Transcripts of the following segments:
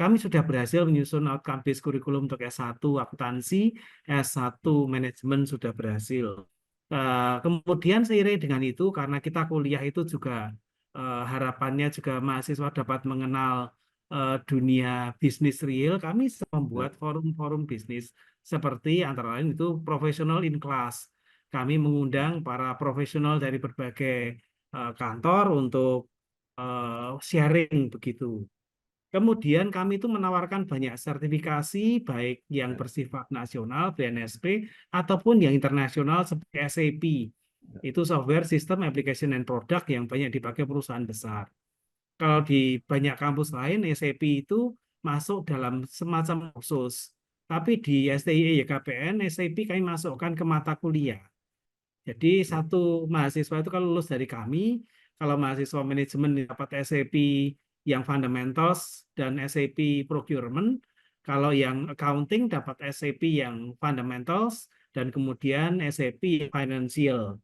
kami sudah berhasil menyusun outcome based curriculum untuk S1 akuntansi, S1 manajemen sudah berhasil. Kemudian seiring dengan itu, karena kita kuliah itu juga harapannya juga mahasiswa dapat mengenal dunia bisnis real, kami membuat forum-forum bisnis seperti antara lain itu professional in class. Kami mengundang para profesional dari berbagai kantor untuk sharing begitu. Kemudian kami itu menawarkan banyak sertifikasi, baik yang bersifat nasional, BNSP, ataupun yang internasional seperti SAP. Itu software System Application and Product yang banyak dipakai perusahaan besar. Kalau di banyak kampus lain, SAP itu masuk dalam semacam kursus. Tapi di STIE YKPN, SAP kami masukkan ke mata kuliah. Jadi satu mahasiswa itu kalau lulus dari kami, kalau mahasiswa manajemen dapat SAP yang fundamentals dan SAP procurement, kalau yang accounting dapat SAP yang fundamentals dan kemudian SAP financial.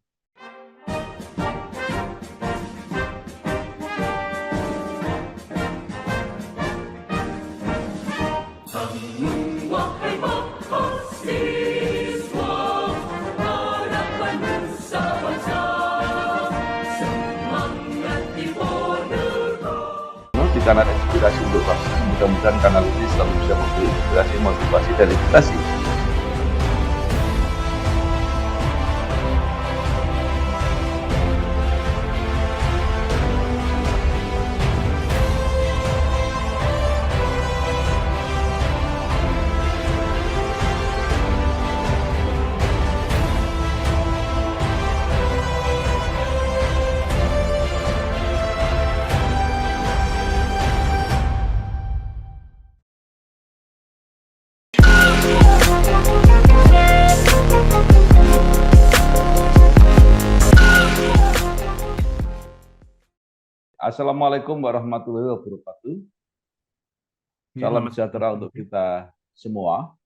Di kanal Inspirasi untuk Bangsa, mudah-mudahan kanal ini selalu bisa memberi inspirasi, motivasi, dan edukasi. Assalamualaikum warahmatullahi wabarakatuh. Salam sejahtera untuk kita semua.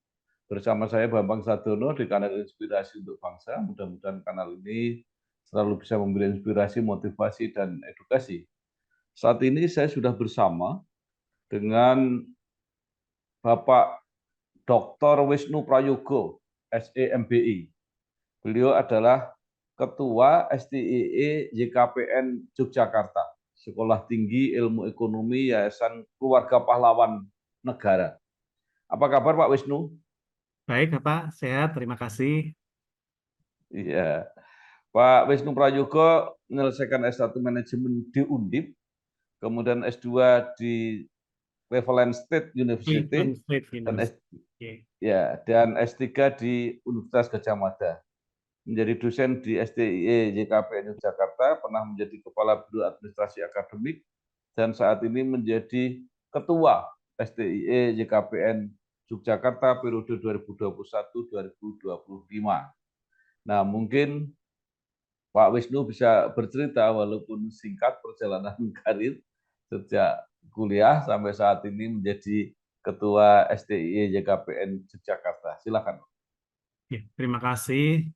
Bersama saya Bambang Sadono di kanal Inspirasi untuk Bangsa. Mudah-mudahan kanal ini selalu bisa memberi inspirasi, motivasi, dan edukasi. Saat ini saya sudah bersama dengan Bapak Dr. Wisnu Prayogo, SEMBI. Beliau adalah Ketua STIE YKPN Yogyakarta, Sekolah Tinggi Ilmu Ekonomi Yayasan Keluarga Pahlawan Negara. Apa kabar Pak Wisnu? Baik, Bapak. Sehat. Terima kasih. Iya. Pak Wisnu Prayogo menyelesaikan S1 Manajemen di Undip, kemudian S2 di Cleveland State University, dan S3 di Universitas Gadjah Mada. Menjadi dosen di STIE YKPN Yogyakarta, pernah menjadi Kepala Biro Administrasi Akademik, dan saat ini menjadi Ketua STIE YKPN Yogyakarta periode 2021-2025. Nah, mungkin Pak Wisnu bisa bercerita walaupun singkat perjalanan karir sejak kuliah sampai saat ini menjadi Ketua STIE YKPN Yogyakarta. Silakan. Ya, terima kasih.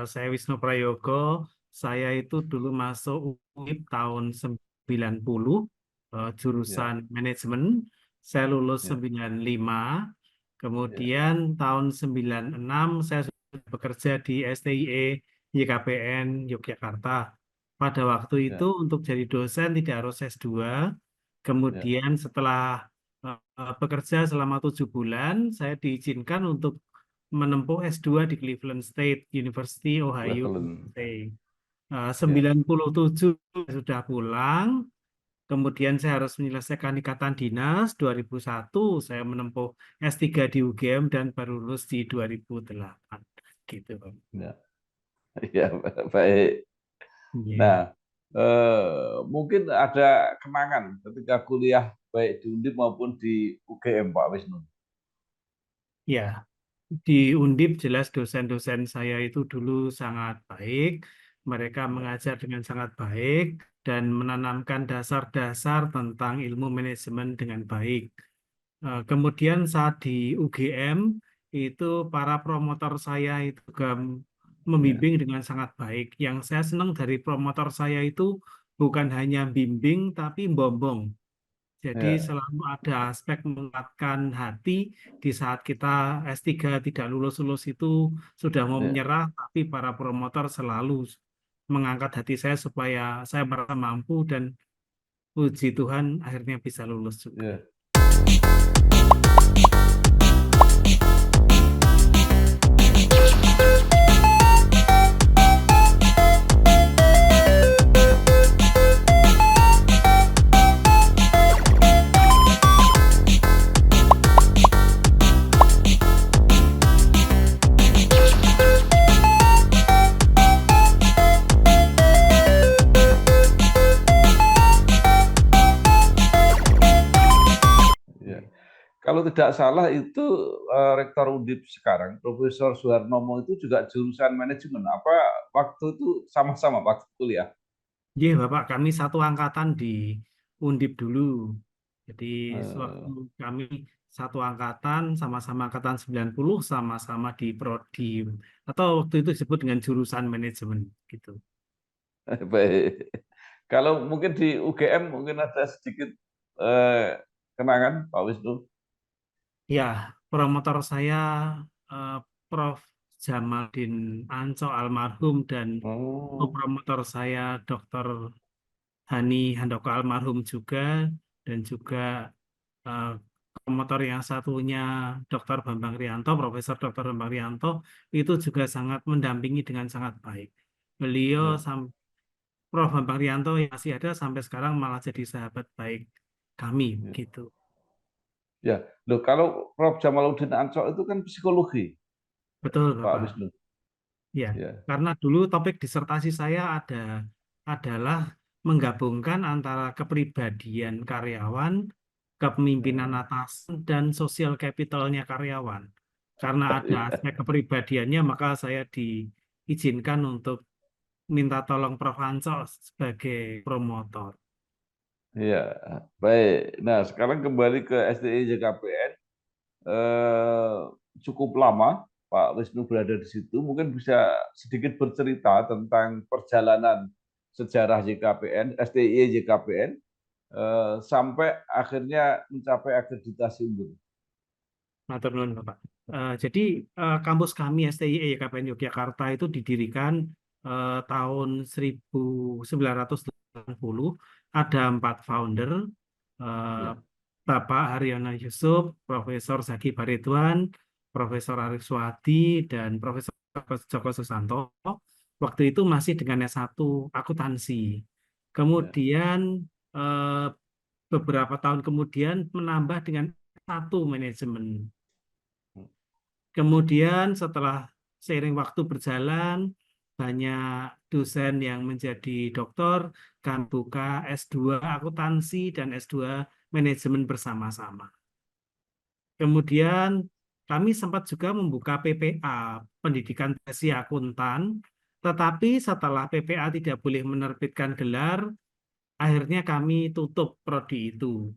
Saya Wisnu Prayogo. Saya itu dulu masuk UIP tahun 90, jurusan manajemen. Saya lulus 95. Kemudian tahun 96 saya sudah bekerja di STIE YKPN Yogyakarta. Pada waktu itu untuk jadi dosen tidak harus S2. Kemudian setelah bekerja selama 7 bulan, saya diizinkan untuk menempuh S2 di Cleveland State University, Ohio. 97 sudah pulang, kemudian saya harus menyelesaikan ikatan dinas. 2001 saya menempuh S3 di UGM dan baru lulus di 2008. Gitu. Ya, baik. Nah, mungkin ada kenangan ketika kuliah baik di Undip maupun di UGM, Pak Wisnu. Ya, di Undip jelas dosen-dosen saya itu dulu sangat baik. Mereka mengajar dengan sangat baik dan menanamkan dasar-dasar tentang ilmu manajemen dengan baik. Kemudian saat di UGM itu para promotor saya itu juga membimbing dengan sangat baik. Yang saya senang dari promotor saya itu bukan hanya bimbing tapi bombong. Jadi Ya, selalu ada aspek menguatkan hati di saat kita S3 tidak lulus-lulus itu sudah mau ya, menyerah, tapi para promotor selalu mengangkat hati saya supaya saya merasa mampu dan puji Tuhan akhirnya bisa lulus juga. ya. Ya. Kalau tidak salah itu Rektor Undip sekarang, Profesor Suharnomo itu juga jurusan manajemen. Apa waktu itu sama-sama waktu kuliah? Iya, Bapak, kami satu angkatan di Undip dulu. Jadi sewaktu Eh, kami satu angkatan, sama-sama angkatan 90, sama-sama di Prodi. Atau waktu itu disebut dengan jurusan manajemen gitu. baik. Kalau mungkin di UGM mungkin ada sedikit kenangan, Pak Wisnu. Ya, promotor saya eh, Prof. Jamaldin Anco almarhum dan Oh, promotor saya Dr. Hani Handoko almarhum juga dan juga eh, promotor yang satunya Dr. Bambang Rianto, Profesor Dr. Bambang Rianto itu juga sangat mendampingi dengan sangat baik. Beliau ya, Prof. Bambang Rianto yang masih ada sampai sekarang malah jadi sahabat baik kami ya. gitu. Ya, loh kalau Prof. Jamaluddin Ancok itu kan psikologi, Betul, Pak Bapak. Wisnu. Ya, Ya, karena dulu topik disertasi saya adalah menggabungkan antara kepribadian karyawan, kepemimpinan oh. atasan, dan sosial capitalnya karyawan. Karena ada Iya, aspek kepribadiannya, maka saya diizinkan untuk minta tolong Prof. Hanco sebagai promotor. iya. Baik. Nah, sekarang kembali ke STI JKPN. Eh, cukup lama Pak Wisnu berada di situ. Mungkin bisa sedikit bercerita tentang perjalanan sejarah JKPN, STI JKPN, sampai akhirnya mencapai akreditasi unggul. Matur nuwun, Bapak. Jadi kampus kami STI YKPN Yogyakarta itu didirikan tahun 1980. Ada 4 founder, eh, Ya, Bapak Haryono Yusuf, Profesor Zaki Baridwan, Profesor Arif Suwadi, dan Profesor Joko Susanto. Waktu itu masih dengan S1 akuntansi. ya, Kemudian eh, beberapa tahun kemudian menambah dengan satu manajemen. Kemudian setelah seiring waktu berjalan, banyak dosen yang menjadi doktor, kami buka S2 akuntansi dan S2 manajemen bersama-sama. Kemudian kami sempat juga membuka PPA, Pendidikan Profesi Akuntan, tetapi setelah PPA tidak boleh menerbitkan gelar, akhirnya kami tutup prodi itu.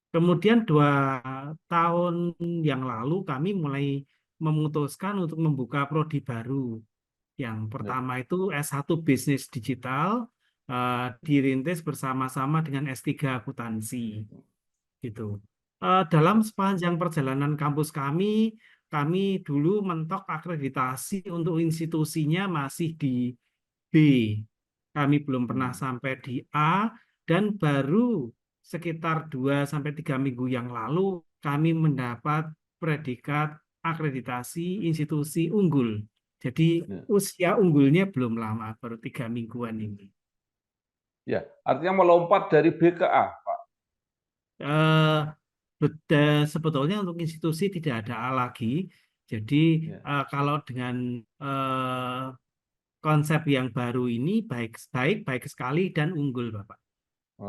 Kemudian 2 tahun yang lalu kami mulai memutuskan untuk membuka prodi baru. Yang ya, pertama itu S1 Bisnis Digital, dirintis bersama-sama dengan S3 Akuntansi. Gitu. Dalam ya, sepanjang perjalanan kampus kami dulu mentok akreditasi untuk institusinya masih di B. Kami belum pernah hmm, sampai di A dan baru sekitar 2 sampai 3 minggu yang lalu kami mendapat predikat akreditasi institusi unggul. Jadi ya. usia unggulnya belum lama, baru 3 mingguan ini. Ya, artinya melompat dari B ke A, Pak. Eh, Sebetulnya untuk institusi tidak ada A lagi. Jadi Ya. kalau dengan eh, konsep yang baru ini baik baik baik sekali dan unggul, Bapak.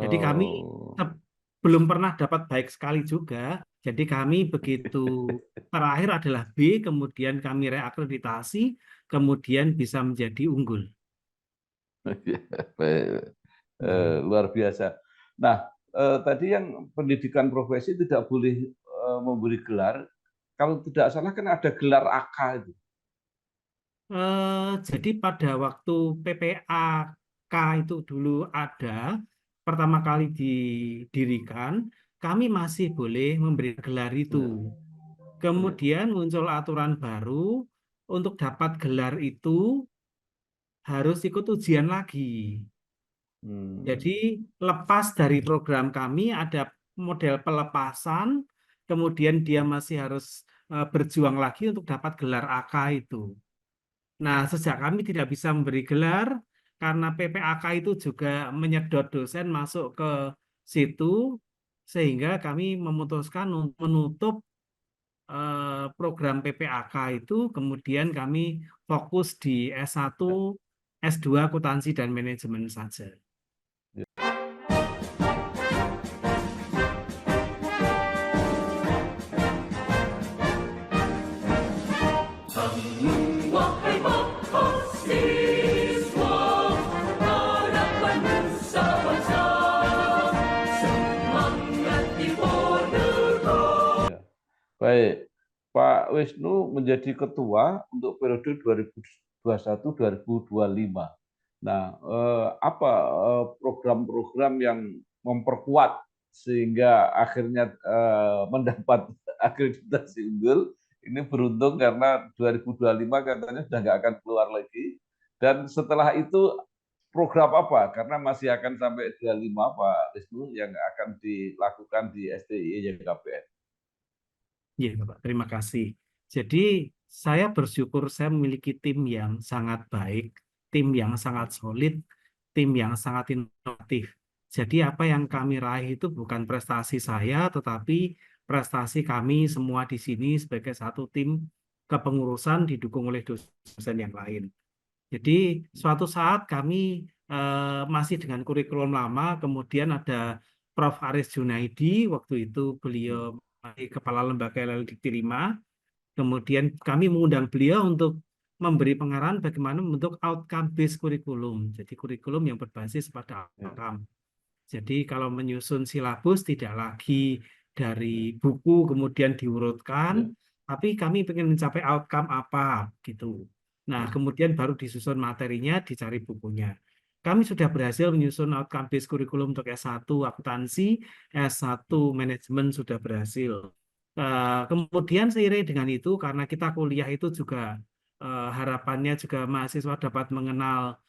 Jadi kami Oh. te- belum pernah dapat baik sekali juga. Jadi kami begitu terakhir adalah B, kemudian kami reakreditasi, kemudian bisa menjadi unggul. Ya, baik. Ya. Luar biasa. Nah, tadi yang pendidikan profesi tidak boleh memberi gelar. Kalau tidak salah kan ada gelar AK itu. Jadi pada waktu PPAK itu dulu ada, pertama kali didirikan, kami masih boleh memberi gelar itu. Ya. Ya. Kemudian muncul aturan baru, untuk dapat gelar itu harus ikut ujian lagi. Jadi Hmm. lepas dari program kami ada model pelepasan, kemudian dia masih harus berjuang lagi untuk dapat gelar AK itu. Nah, sejak kami tidak bisa memberi gelar, karena PPAK itu juga menyedot dosen masuk ke situ, sehingga kami memutuskan untuk menutup program PPAK itu, kemudian kami fokus di S1, S2 akuntansi dan manajemen saja. Wahai mahasiswa, harapan nusa bangsa, semangat diponegor. Ya. Baik, Pak Wisnu menjadi ketua untuk periode 2021-2025. Nah, apa program-program yang memperkuat sehingga akhirnya mendapat akreditasi unggul? Ini beruntung karena 2025 katanya sudah nggak akan keluar lagi. Dan setelah itu program apa? Karena masih akan sampai 25 Pak Wisnu yang akan dilakukan di STI YKPN. Iya, Bapak. Terima kasih. Jadi, saya bersyukur saya memiliki tim yang sangat baik, tim yang sangat solid, tim yang sangat inovatif. Jadi, apa yang kami raih itu bukan prestasi saya, tetapi prestasi kami semua di sini sebagai satu tim kepengurusan didukung oleh dosen yang lain. Jadi, suatu saat kami masih dengan kurikulum lama, kemudian ada Prof. Aris Junaidi, waktu itu beliau Kepala Lembaga LLDikti 5. Kemudian kami mengundang beliau untuk memberi pengarahan bagaimana membentuk outcome based kurikulum. Jadi kurikulum yang berbasis pada Ya. outcome. Jadi kalau menyusun silabus tidak lagi dari buku kemudian diurutkan, Ya. tapi kami ingin mencapai outcome apa gitu. Nah, kemudian baru disusun materinya, dicari bukunya. Kami sudah berhasil menyusun outcome based kurikulum untuk S1 akuntansi, S1 manajemen sudah berhasil. Kemudian seiring dengan itu, karena kita kuliah itu juga harapannya juga mahasiswa dapat mengenal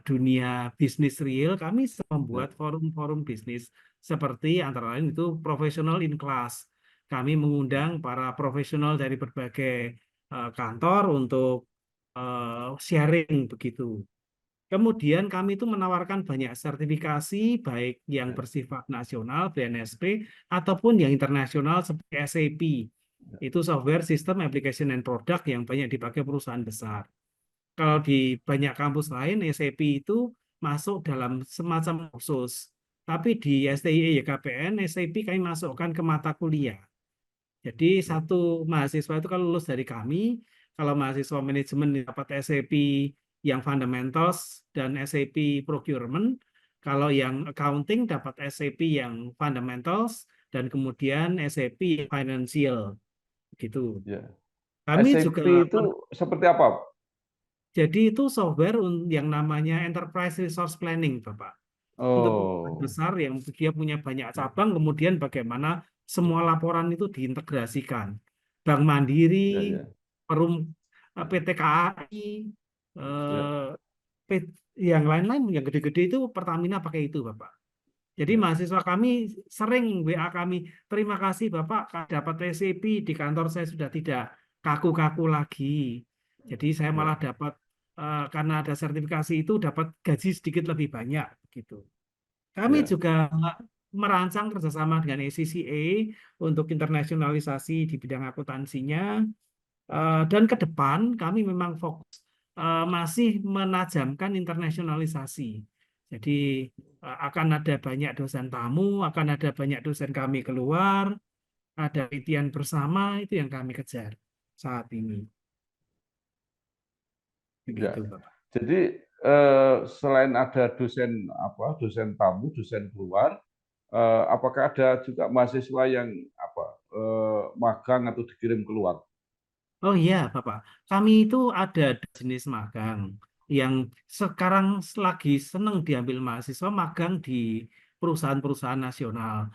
dunia bisnis real, kami Ya. membuat forum-forum bisnis seperti antara lain itu professional in class. Kami mengundang para profesional dari berbagai kantor untuk sharing begitu. Kemudian kami itu menawarkan banyak sertifikasi, baik yang Ya. bersifat nasional, BNSP, ataupun yang internasional seperti SAP. Itu software, system, application, and product yang banyak dipakai perusahaan besar. Kalau di banyak kampus lain, SAP itu masuk dalam semacam kursus. Tapi di STIE YKPN, SAP kami masukkan ke mata kuliah. Jadi satu mahasiswa itu kalau lulus dari kami, kalau mahasiswa manajemen dapat SAP yang fundamentals dan SAP procurement, kalau yang accounting dapat SAP yang fundamentals dan kemudian SAP financial gitu. Ya. Kami juga SAP itu seperti apa? jadi itu software yang namanya Enterprise Resource Planning, Bapak. Untuk perusahaan Oh. besar yang dia punya banyak cabang, kemudian bagaimana semua laporan itu diintegrasikan. Bank Mandiri, Ya, ya. Perum, PT KAI, Ya. eh, yang lain-lain, yang gede-gede itu Pertamina pakai itu, Bapak. Jadi Ya. mahasiswa kami sering WA kami, terima kasih Bapak dapat SCP di kantor saya sudah tidak kaku-kaku lagi. Jadi saya Ya. malah dapat karena ada sertifikasi itu dapat gaji sedikit lebih banyak gitu. Kami Ya. juga merancang kerjasama dengan ACCA untuk internasionalisasi di bidang akuntansinya. Dan ke depan kami memang fokus masih menajamkan internasionalisasi. Jadi akan ada banyak dosen tamu, akan ada banyak dosen kami keluar, ada penelitian bersama itu yang kami kejar saat ini. Ya. Begitu, Bapak. Jadi selain ada dosen tamu, dosen keluar, apakah ada juga mahasiswa yang magang atau dikirim keluar? Oh iya, Bapak. Kami itu ada jenis magang yang sekarang lagi senang diambil mahasiswa magang di perusahaan-perusahaan nasional.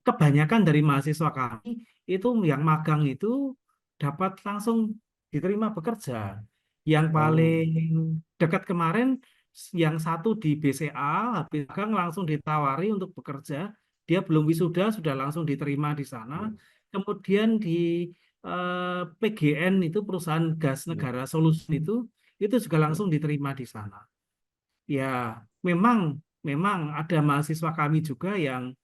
Kebanyakan dari mahasiswa kami itu yang magang itu dapat langsung diterima bekerja. Yang paling dekat kemarin, yang satu di BCA, habis magang langsung ditawari untuk bekerja. Dia belum wisuda, sudah langsung diterima di sana. Kemudian di PGN itu perusahaan gas negara Solusi itu juga langsung diterima di sana. Ya, memang ada mahasiswa kami juga yang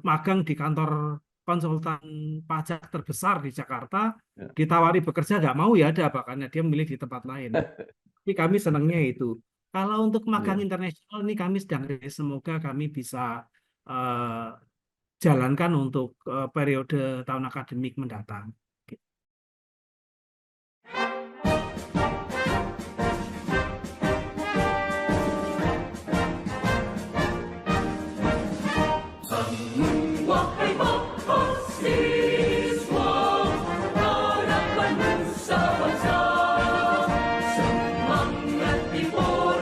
magang di kantor konsultan pajak terbesar di Jakarta, ditawari bekerja nggak mau ya ada apa karena dia memilih di tempat lain. Tapi kami senangnya itu. Kalau untuk magang internasional ini kami sedang semoga kami bisa jalankan untuk periode tahun akademik mendatang. Wahai mahasiswa, harapan nusa bangsa, semangat timur.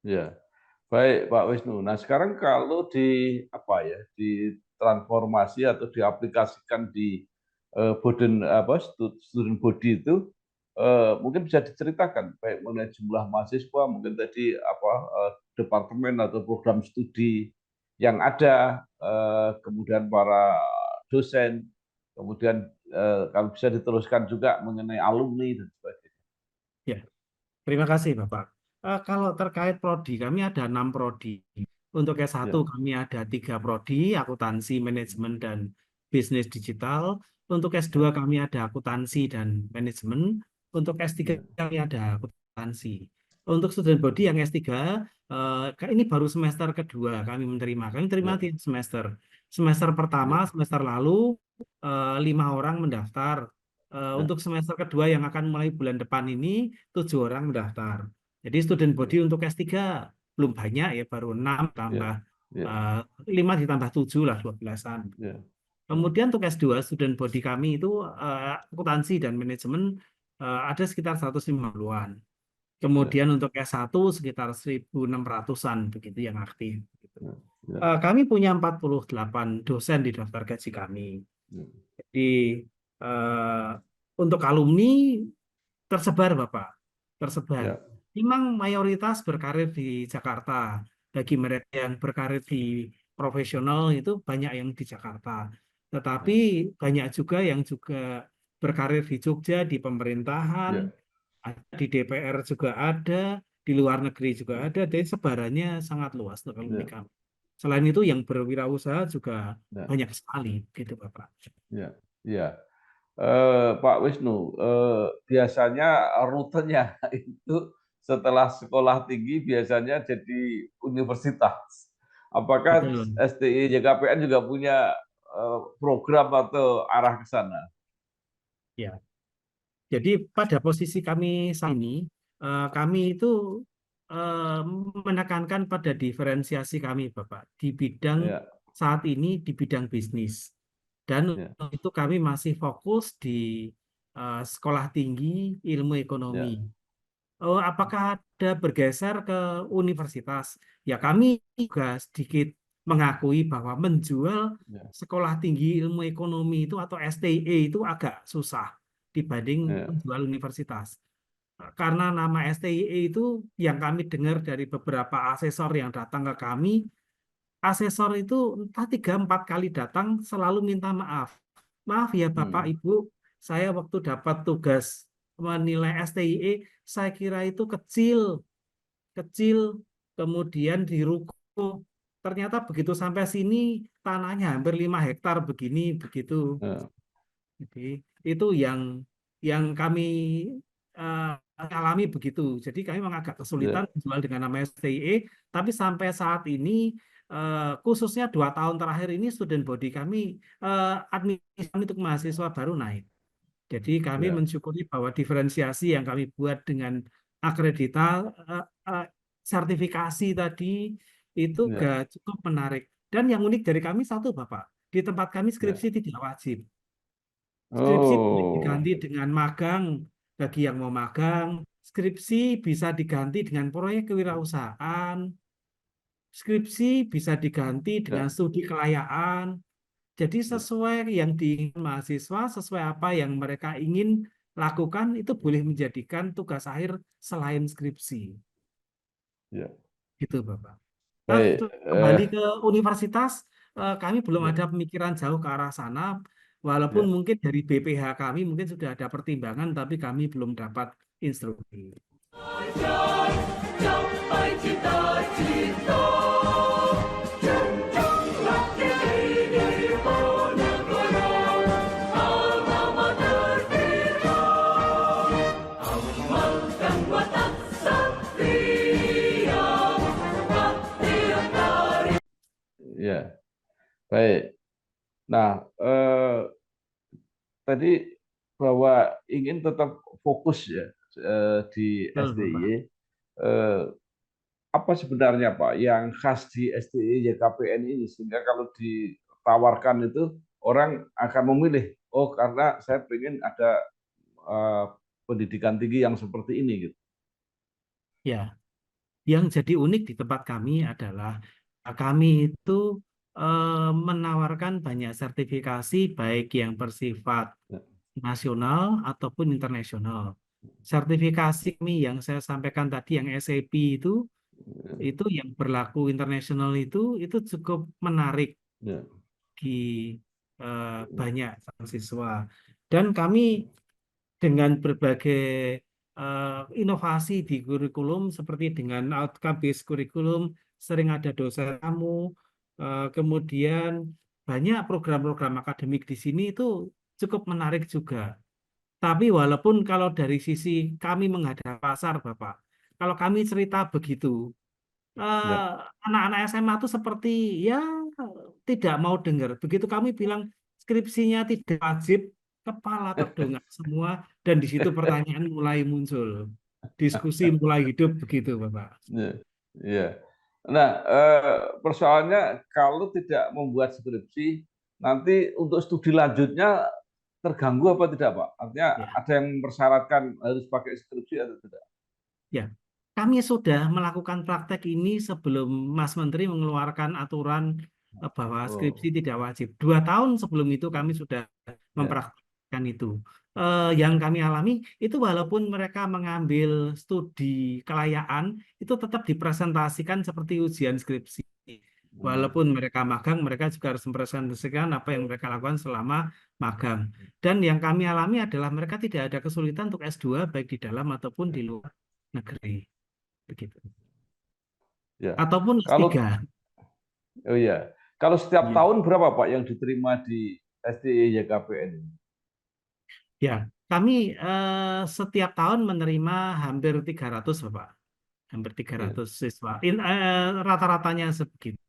Ya, baik Pak Wisnu. Nah sekarang kalau ditransformasi atau diaplikasikan di student body itu, mungkin bisa diceritakan baik mengenai jumlah mahasiswa, mungkin tadi departemen atau program studi yang ada, kemudian para dosen, kemudian kalau bisa diteruskan juga mengenai alumni dan sebagainya. Ya, terima kasih Bapak. Kalau terkait prodi, kami ada 6 prodi. Untuk S1 kami ada 3 prodi, akuntansi, manajemen, dan bisnis digital. Untuk S2 kami ada akuntansi dan manajemen. Untuk S3 kami ada akuntansi. Untuk student body yang S3, ini baru semester kedua kami menerima. Kami terima 3 semester. Semester pertama, semester lalu, 5 orang mendaftar. Untuk semester kedua yang akan mulai bulan depan ini 7 orang mendaftar. Jadi student body untuk S3 belum banyak ya, baru 6 tambah 5 ditambah 7 lah 12-an. Kemudian untuk S2 student body kami itu akuntansi dan manajemen ada sekitar 150-an. Kemudian untuk S1 sekitar 1.600-an begitu yang aktif. Kami punya 48 dosen di daftar gaji kami. Jadi untuk alumni tersebar Bapak, tersebar. Memang mayoritas berkarir di Jakarta. Bagi mereka yang berkarir di profesional itu banyak yang di Jakarta. Tetapi banyak juga yang juga berkarir di Jogja, di pemerintahan, di DPR juga ada, di luar negeri juga ada. Jadi sebarannya sangat luas untuk alumni kami. Selain itu yang berwirausaha juga banyak sekali, gitu Bapak. Ya. Pak Wisnu, biasanya rutenya itu setelah sekolah tinggi biasanya jadi universitas. Apakah Betul. STI JKPN juga punya program atau arah ke sana? Ya. Jadi pada posisi kami saat ini, kami itu menekankan pada diferensiasi kami, Bapak, di bidang saat ini di bidang bisnis. Dan itu kami masih fokus di sekolah tinggi ilmu ekonomi. Apakah ada bergeser ke universitas? Ya kami juga sedikit mengakui bahwa menjual sekolah tinggi ilmu ekonomi itu atau STE itu agak susah dibanding menjual universitas. Karena nama STIE itu yang kami dengar dari beberapa asesor yang datang ke kami, asesor itu entah 3-4 kali datang selalu minta maaf. Maaf ya Bapak Ibu, saya waktu dapat tugas menilai STIE, saya kira itu kecil, kemudian diruko. Ternyata begitu sampai sini tanahnya hampir 5 hektar begini, begitu. Jadi itu yang kami alami begitu. Jadi kami memang agak kesulitan menjual dengan nama STIE, tapi sampai saat ini khususnya 2 tahun terakhir ini student body kami administrasi untuk mahasiswa baru naik. Jadi kami mensyukuri bahwa diferensiasi yang kami buat dengan sertifikasi tadi itu juga cukup menarik. Dan yang unik dari kami satu Bapak, di tempat kami skripsi tidak wajib. Skripsi boleh diganti dengan magang bagi yang mau magang. Skripsi bisa diganti dengan proyek kewirausahaan. skripsi bisa diganti dengan Ya, studi kelayakan. Jadi ya, sesuai yang diinginkan mahasiswa, sesuai apa yang mereka ingin lakukan, itu boleh menjadikan tugas akhir selain skripsi. ya. Gitu, Bapak. Nah, Baik. kembali ke universitas, kami belum Ya, ada pemikiran jauh ke arah sana, walaupun ya. mungkin dari BPH kami mungkin sudah ada pertimbangan, tapi kami belum dapat instruksi. Capai cita-cita, jemputlah ini negara, alma mater kita, amalkan watak satria, bakti yang dari Ya, baik. Nah, tadi bahwa ingin tetap fokus ya di Betul, SDY. Bapak. Eh, apa sebenarnya Pak yang khas di SDY YKPN ini sehingga kalau ditawarkan itu orang akan memilih, oh karena saya ingin ada eh, pendidikan tinggi yang seperti ini gitu. Ya, yang jadi unik di tempat kami adalah kami itu menawarkan banyak sertifikasi baik yang bersifat Ya, nasional ataupun internasional. Sertifikasi kami yang saya sampaikan tadi yang SAP itu yang berlaku internasional itu cukup menarik ya, di banyak siswa. Dan kami dengan berbagai inovasi di kurikulum seperti dengan outcome based kurikulum, sering ada dosen tamu, kemudian banyak program-program akademik di sini itu cukup menarik juga. Tapi walaupun kalau dari sisi kami menghadap pasar, Bapak, kalau kami cerita begitu, eh, ya. anak-anak SMA itu seperti ya tidak mau dengar. Begitu kami bilang skripsinya tidak wajib, kepala terdongak semua, dan di situ pertanyaan mulai muncul, diskusi mulai hidup begitu, Bapak. Ya, ya. Nah, persoalannya kalau tidak membuat skripsi, nanti untuk studi lanjutnya terganggu apa tidak, Pak? Artinya Ya, ada yang mempersyaratkan harus pakai skripsi atau tidak? ya. Kami sudah melakukan praktek ini sebelum Mas Menteri mengeluarkan aturan bahwa skripsi Oh, tidak wajib. 2 tahun sebelum itu kami sudah ya, mempraktikkan itu. Yang kami alami itu walaupun mereka mengambil studi kelayakan, itu tetap dipresentasikan seperti ujian skripsi. hmm, Walaupun mereka magang, mereka juga harus mempresentasikan apa yang mereka lakukan selama magang. Dan yang kami alami adalah mereka tidak ada kesulitan untuk S2 baik di dalam ataupun di luar negeri begitu. ya. Ataupun S3. Kalau oh ya, kalau setiap Iya. tahun berapa Pak yang diterima di SDY YKPN ini? Ya, kami setiap tahun menerima hampir 300, Bapak. Hampir Ya, 300 siswa. Rata-ratanya sebegitu.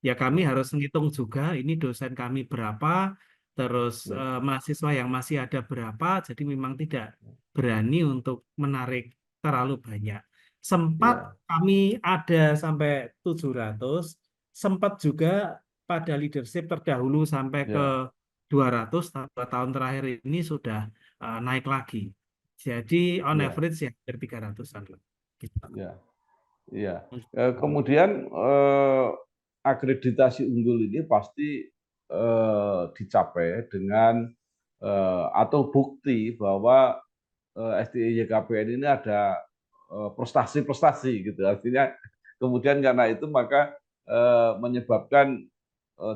Ya kami oh, harus ngitung juga ini dosen kami berapa, terus ya, mahasiswa yang masih ada berapa, jadi memang tidak berani untuk menarik terlalu banyak. Sempat ya, kami ada sampai 700, sempat juga pada leadership terdahulu sampai ke ya, 200, 2 tahun terakhir ini sudah naik lagi. Jadi on ya, average ya hampir 300-an lah. Gitu. ya, ya. Kemudian akreditasi unggul ini pasti dicapai dengan atau bukti bahwa SDI YKPN ini ada prestasi-prestasi gitu. Artinya kemudian karena itu maka menyebabkan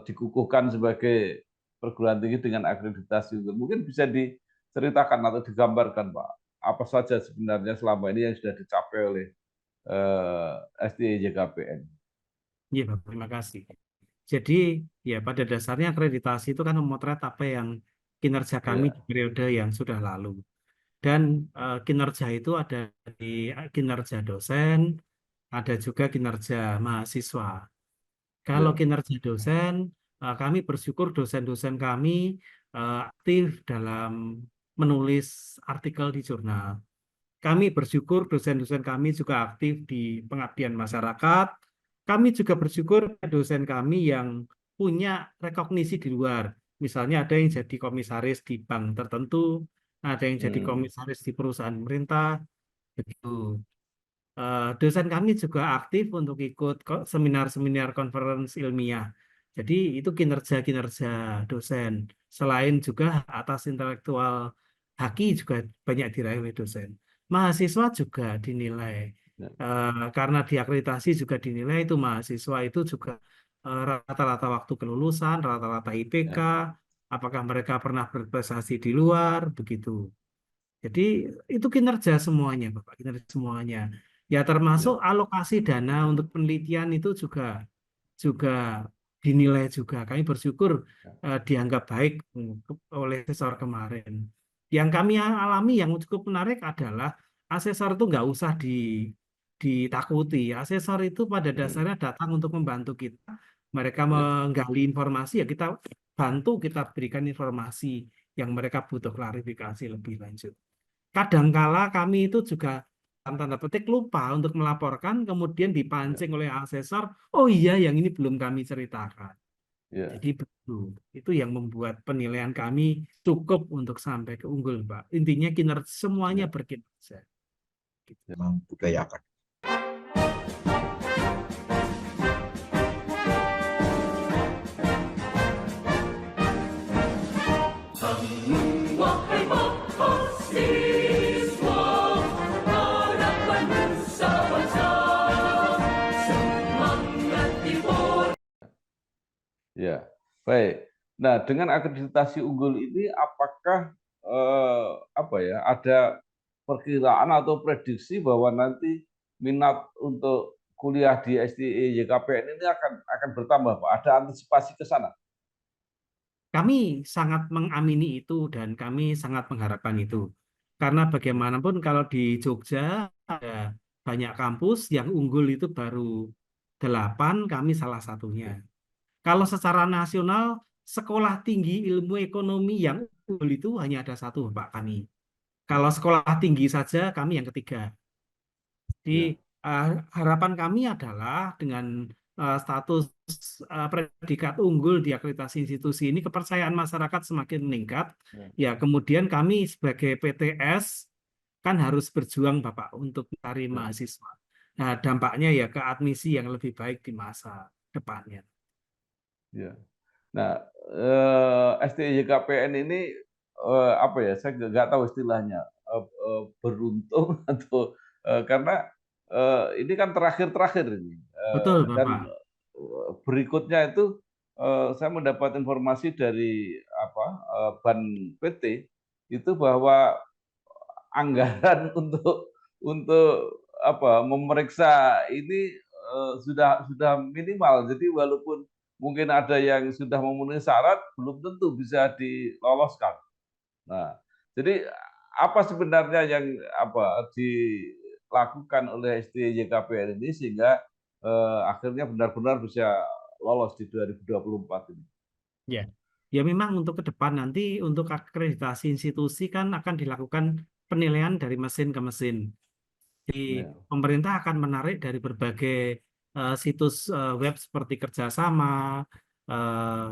dikukuhkan sebagai perguruan tinggi dengan akreditasi. Mungkin bisa diceritakan atau digambarkan Pak, apa saja sebenarnya selama ini yang sudah dicapai oleh SDI YKPN. Iya, Bapak, terima kasih. Jadi ya pada dasarnya akreditasi itu kan memotret apa yang kinerja kami di Ya, periode yang sudah lalu. Dan kinerja itu ada di kinerja dosen, ada juga kinerja mahasiswa. Kalau ya, kinerja dosen, kami bersyukur dosen-dosen kami aktif dalam menulis artikel di jurnal. Kami bersyukur dosen-dosen kami juga aktif di pengabdian masyarakat. Kami juga bersyukur dosen kami yang punya rekognisi di luar. Misalnya ada yang jadi komisaris di bank tertentu, ada yang jadi hmm, komisaris di perusahaan pemerintah, begitu. Dosen kami juga aktif untuk ikut seminar-seminar conference ilmiah. Jadi itu kinerja-kinerja dosen. Selain juga atas intelektual haki juga banyak diraih oleh dosen. Mahasiswa juga dinilai. Ya, Karena diakreditasi juga dinilai itu mahasiswa itu juga rata-rata waktu kelulusan, rata-rata IPK, ya, apakah mereka pernah berprestasi di luar, begitu. Jadi itu kinerja semuanya, Bapak, kinerja semuanya. Ya termasuk ya, alokasi dana untuk penelitian itu juga juga dinilai juga. Kami bersyukur ya, dianggap baik oleh asesor kemarin. Yang kami alami yang cukup menarik adalah asesor itu nggak usah ditakuti. Asesor itu pada hmm, dasarnya datang untuk membantu kita. Mereka ya, menggali informasi, ya kita bantu, kita berikan informasi yang mereka butuh klarifikasi lebih lanjut. Kadangkala kami itu juga dalam tanda petik lupa untuk melaporkan, kemudian ya, dipancing oleh asesor, oh iya yang ini belum kami ceritakan. ya, Jadi betul, itu yang membuat penilaian kami cukup untuk sampai ke unggul, Pak. Intinya kinerja semuanya ya, berkinerja. membudayakan. Wahai mahasiswa, harapan nusa bangsa, semangat dibuat. ya. Baik. Nah, dengan akreditasi unggul ini, apakah apa ya, ada perkiraan atau prediksi bahwa nanti minat untuk kuliah di STI YKPN ini akan bertambah, Pak? Ada antisipasi ke sana? Kami sangat mengamini itu dan kami sangat mengharapkan itu. Karena bagaimanapun kalau di Jogja ada banyak kampus yang unggul itu baru 8, kami salah satunya. Kalau secara nasional, sekolah tinggi ilmu ekonomi yang unggul itu hanya ada satu, Pak, kami. Kalau sekolah tinggi saja, kami yang ketiga. Jadi Ya, eh, harapan kami adalah dengan status predikat unggul di akreditasi institusi ini, kepercayaan masyarakat semakin meningkat. ya, Ya, kemudian kami sebagai PTS kan harus berjuang, Bapak, untuk mencari ya, mahasiswa. Nah, dampaknya ya ke admisi yang lebih baik di masa depannya. ya. Nah, STI YKPN ini apa ya? Saya nggak tahu istilahnya, beruntung atau karena ini kan terakhir-terakhir ini, Betul, dan Bapak. berikutnya itu saya mendapat informasi dari apa Ban PT itu bahwa anggaran untuk apa memeriksa ini sudah minimal. Jadi walaupun mungkin ada yang sudah memenuhi syarat, belum tentu bisa diloloskan. Nah, jadi apa sebenarnya yang apa dilakukan oleh STYKPN ini sehingga akhirnya benar-benar bisa lolos di 2024 ini? Ya, ya memang untuk ke depan nanti untuk akreditasi institusi kan akan dilakukan penilaian dari mesin ke mesin. Di Ya, pemerintah akan menarik dari berbagai situs web seperti Kerjasama, eh,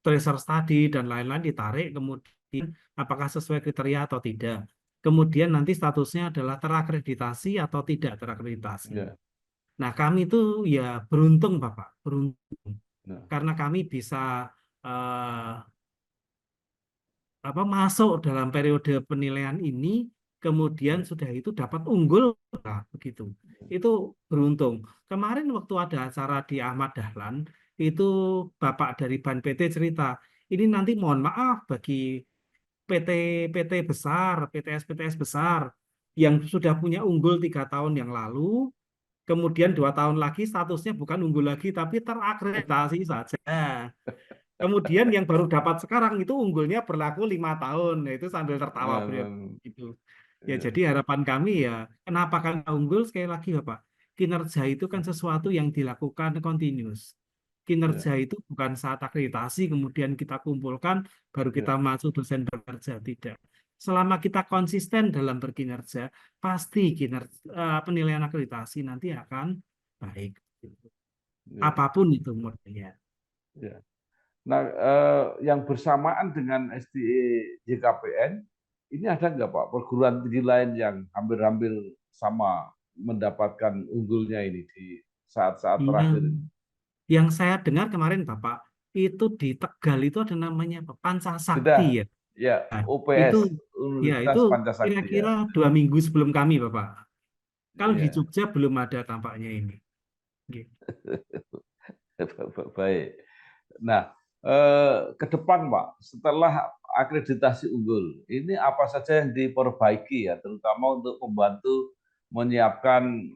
Tracer Study dan lain-lain ditarik, kemudian apakah sesuai kriteria atau tidak. Kemudian nanti statusnya adalah terakreditasi atau tidak terakreditasi. ya, Nah, kami itu ya beruntung, Bapak, beruntung nah, karena kami bisa eh, masuk dalam periode penilaian ini, kemudian ya, sudah itu dapat unggul, nah, begitu. Itu beruntung. Kemarin waktu ada acara di Ahmad Dahlan, itu Bapak dari Ban PT cerita, ini nanti mohon maaf bagi PT PT besar, PTS besar yang sudah punya unggul 3 tahun yang lalu, kemudian 2 tahun lagi statusnya bukan unggul lagi tapi terakreditasi saja. Kemudian yang baru dapat sekarang itu unggulnya berlaku 5 tahun. Nah, itu sambil tertawa beliau gitu. Ya ya, jadi harapan kami ya kenapa kan unggul sekali lagi Bapak. Kinerja itu kan sesuatu yang dilakukan continuous. ya, Kinerja itu bukan saat akreditasi kemudian kita kumpulkan baru kita ya, masuk dosen bekerja tidak. Selama kita konsisten dalam berkinerja, pasti penilaian akreditasi nanti akan baik. ya, Apapun itu modelnya. ya. Nah, yang bersamaan dengan SDE JKPN, ini ada nggak Pak perguruan tinggi lain yang hampir-hampir sama mendapatkan unggulnya ini di saat-saat Yang, terakhir ini? yang saya dengar kemarin Bapak, itu di Tegal itu ada namanya apa? Sudah, Pancasakti ya. ya, Nah, itu UPS, ya itu Universitas Pancasakti ya. kira-kira 2 minggu sebelum kami Bapak. Kalau di Ya, Jogja belum ada tampaknya ini. Gitu. baik. Nah, ke depan Pak, setelah akreditasi unggul, ini apa saja yang diperbaiki ya, terutama untuk membantu menyiapkan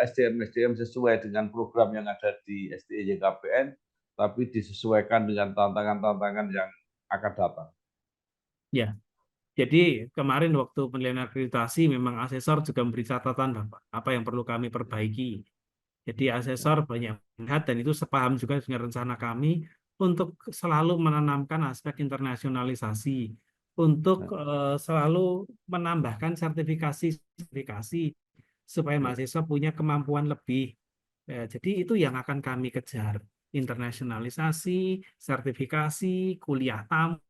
SDM-SDM sesuai dengan program yang ada di SDI JKPN, tapi disesuaikan dengan tantangan-tantangan yang akan datang. Ya, jadi kemarin waktu penilaian akreditasi memang asesor juga memberi catatan Bapak, apa yang perlu kami perbaiki. Jadi asesor banyak melihat dan itu sepaham juga dengan rencana kami untuk selalu menanamkan aspek internasionalisasi, untuk selalu menambahkan sertifikasi supaya mahasiswa punya kemampuan lebih. Jadi itu yang akan kami kejar, internasionalisasi, sertifikasi, kuliah tamu.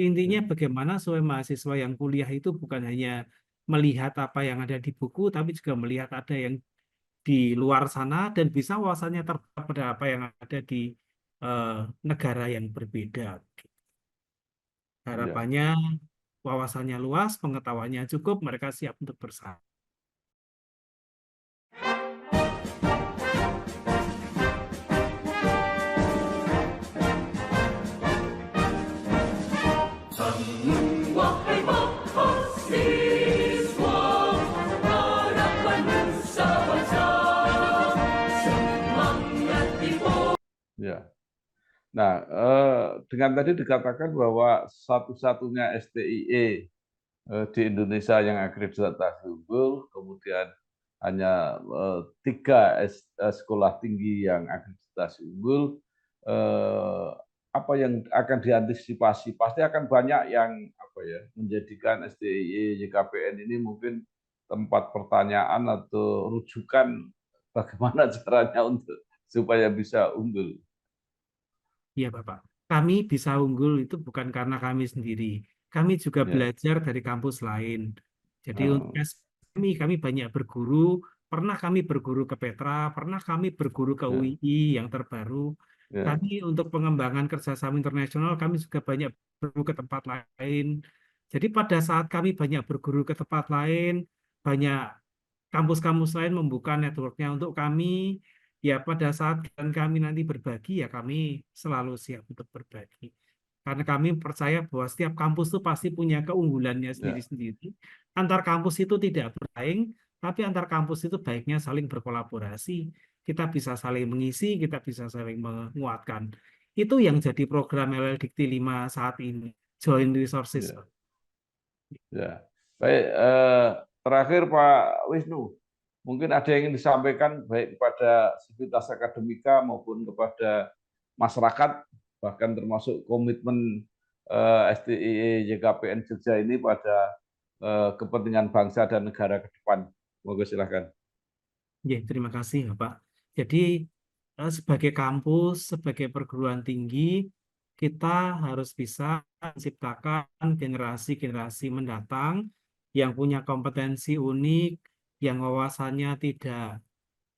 Intinya bagaimana supaya mahasiswa yang kuliah itu bukan hanya melihat apa yang ada di buku, tapi juga melihat ada yang di luar sana dan bisa wawasannya terbatas pada apa yang ada di eh, negara yang berbeda. Ya. Harapannya wawasannya luas, pengetahuannya cukup, mereka siap untuk bersaing. Wahai mahasiswa, harapan nusa bangsa, semangat Ya. Nah, dengan tadi dikatakan bahwa satu-satunya STIE di Indonesia yang akreditasi unggul, kemudian hanya 3 sekolah tinggi yang akreditasi unggul. Apa yang akan diantisipasi? Pasti akan banyak yang menjadikan STIE JKPN ini mungkin tempat pertanyaan atau rujukan bagaimana caranya untuk supaya bisa unggul. Ya, Bapak. Kami bisa unggul itu bukan karena kami sendiri. Kami juga Ya. belajar dari kampus lain. Jadi untuk Oh, kami banyak berguru. Pernah kami berguru ke Petra, pernah kami berguru ke ya, UII yang terbaru. ya, Kami untuk pengembangan kerjasama internasional, kami juga banyak berguru ke tempat lain. Jadi pada saat kami banyak berguru ke tempat lain, banyak kampus-kampus lain membuka networknya untuk kami. Ya, pada saat kami nanti berbagi, ya kami selalu siap untuk berbagi. Karena kami percaya bahwa setiap kampus itu pasti punya keunggulannya ya, sendiri-sendiri. Antar kampus itu tidak bersaing, tapi antar kampus itu baiknya saling berkolaborasi. Kita bisa saling mengisi, kita bisa saling menguatkan. Itu yang jadi program LLDikti 5 saat ini, Joint Resources. ya, ya. Baik, terakhir Pak Wisnu, mungkin ada yang ingin disampaikan baik kepada sivitas akademika maupun kepada masyarakat, bahkan termasuk komitmen STIE JKPN Jogja ini pada kepentingan bangsa dan negara ke depan. Moga silakan. Ya, terima kasih, Bapak. Jadi, sebagai kampus, sebagai perguruan tinggi, kita harus bisa menciptakan generasi-generasi mendatang yang punya kompetensi unik, yang wawasannya tidak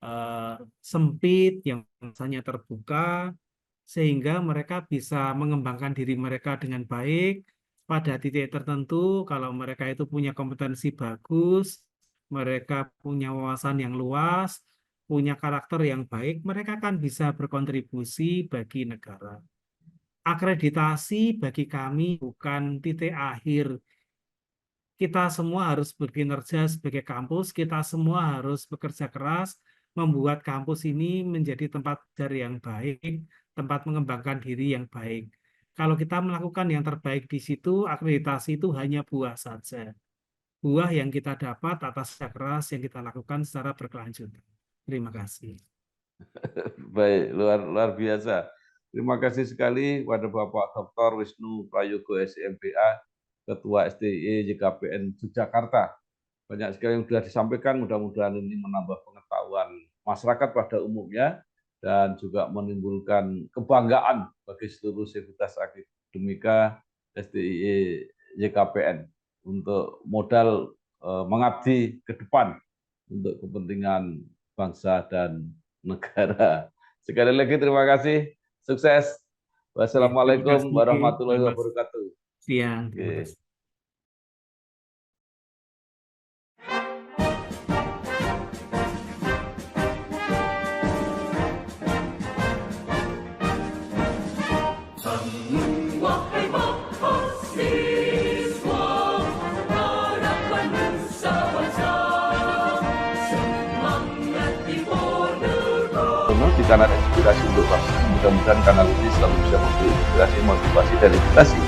eh, sempit, yang wawasannya terbuka, sehingga mereka bisa mengembangkan diri mereka dengan baik pada titik tertentu. Kalau mereka itu punya kompetensi bagus, mereka punya wawasan yang luas, punya karakter yang baik, mereka kan bisa berkontribusi bagi negara. Akreditasi bagi kami bukan titik akhir. Kita semua harus berkinerja sebagai kampus, kita semua harus bekerja keras membuat kampus ini menjadi tempat belajar yang baik, tempat mengembangkan diri yang baik. Kalau kita melakukan yang terbaik di situ, akreditasi itu hanya buah saja. Buah yang kita dapat atas kerja keras yang kita lakukan secara berkelanjutan. Terima kasih. Baik, luar luar biasa. Terima kasih sekali kepada Bapak Dr. Wisnu Prayogo SMPA, Ketua SDI JKPN Yogyakarta. Banyak sekali yang sudah disampaikan, mudah-mudahan ini menambah pengetahuan masyarakat pada umumnya dan juga menimbulkan kebanggaan bagi seluruh sivitas akademika SDI JKPN untuk modal mengabdi ke depan untuk kepentingan bangsa dan negara. Sekali lagi terima kasih, sukses. Wassalamualaikum warahmatullahi wabarakatuh. Siang. Terima kasih. Wahai mahasiswa, harapan nusa bangsa, semangat diponegoro. Di kanal Inspirasi untuk Bangsa. Mudah-mudahan kanal ini selalu bisa memberi inspirasi, motivasi, dan edukasi